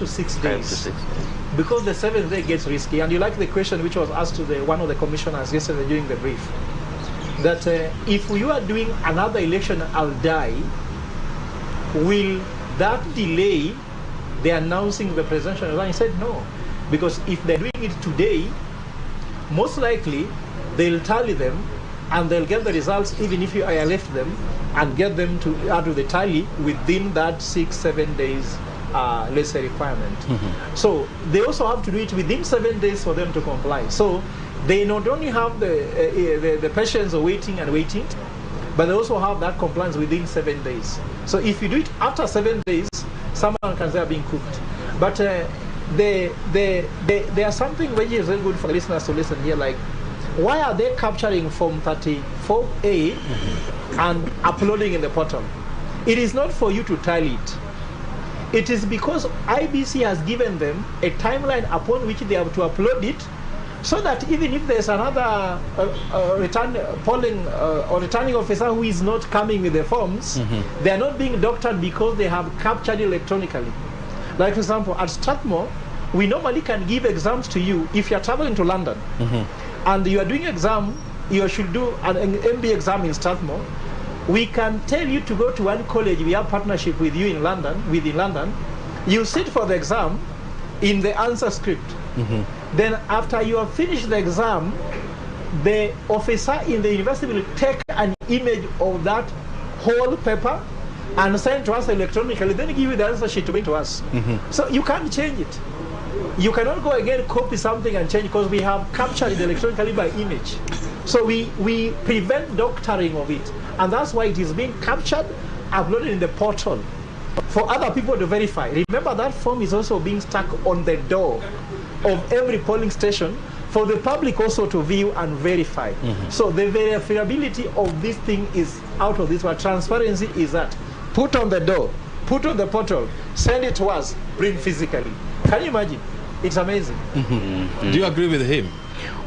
to 6 days. 5 to 6 days. Because the 7th day gets risky. And you like the question which was asked to one of the commissioners yesterday during the brief, that if you are doing another election, I'll die, will that delay the announcing the presidential election? He said no. Because if they're doing it today, most likely they'll tally them and they'll get the results even if I left them and get them to add to the tally within that 6-7 days let's say requirement. So they also have to do it within 7 days for them to comply. So they not only have the patience of waiting and waiting, but they also have that compliance within 7 days. So if you do it after 7 days, someone can say they're being cooked. But there are something which is very good for the listeners to listen here, like why are they capturing Form 34A and uploading in the portal? It is not for you to tally it. It is because IBC has given them a timeline upon which they have to upload it, so that even if there's another returning officer who is not coming with the forms, they are not being doctored because they have captured electronically. Like for example, at Strathmore, we normally can give exams to you if you are traveling to London and you are doing exam, you should do an MBA exam in Strathmore. We can tell you to go to one college, we have partnership with you in London, within London. You sit for the exam in the answer script. Then after you have finished the exam, the officer in the university will take an image of that whole paper and send to us electronically, then give you the answer sheet to bring to us. So you can't change it. You cannot go again, copy something and change, because we have captured it electronically by image. So we prevent doctoring of it. And that's why it is being captured, uploaded in the portal for other people to verify. Remember, that form is also being stuck on the door of every polling station for the public also to view and verify. So the verifiability of this thing is out of this. What transparency is that? Put on the door, put on the portal, send it to us, bring physically. Can you imagine? It's amazing. Do you agree with him?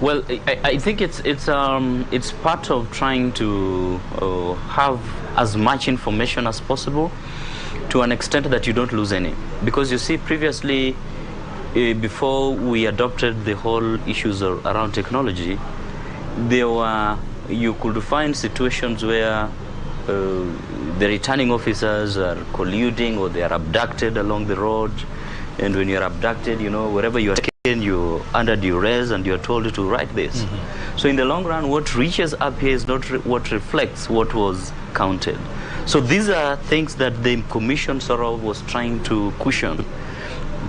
Well, I think it's part of trying to have as much information as possible, to an extent that you don't lose any. Because you see, previously, before we adopted the whole issues around technology, you could find situations where the returning officers are colluding or they are abducted along the road. And when you're abducted, you know, wherever you are taken, you're under duress and you're told to write this. So in the long run, what reaches up here is not what reflects what was counted. So these are things that the Commission sort of was trying to cushion.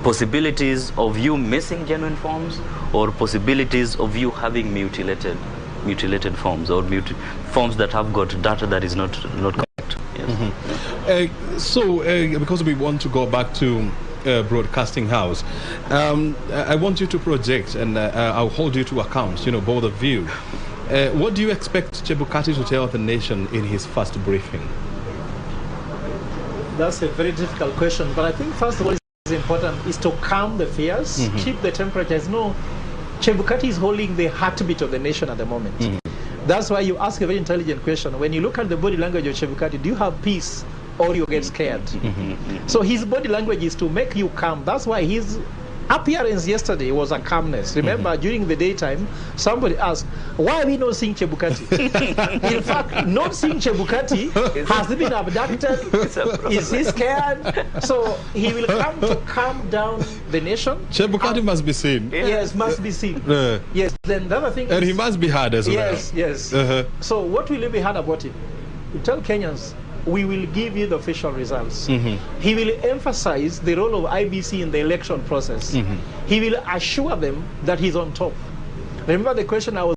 Possibilities of you missing genuine forms, or possibilities of you having mutilated forms, or forms that have got data that is not correct. Yes. Because we want to go back to Broadcasting House, I want you to project, and I'll hold you to account, you know, both of you. What do you expect Chebukati to tell the nation in his first briefing? That's a very difficult question, but I think first of all, is important is to calm the fears, keep the temperatures. No, Chebukati is holding the heartbeat of the nation at the moment. That's why you ask a very intelligent question. When you look at the body language of Chebukati, do you have peace or you get scared? So his body language is to make you calm. That's why his appearance yesterday was a calmness. Remember, during the daytime, somebody asked, why are we not seeing Chebukati? In fact, not seeing Chebukati, has he been abducted? Is he scared? So he will come to calm down the nation. Chebukati must be seen. Yes, must be seen. Yes. Then the other thing and is, he must be heard as well. Yes, yes. So what will be heard about him? You tell Kenyans, we will give you the official results. He will emphasize the role of IBC in the election process. He will assure them that he's on top. Remember the question I was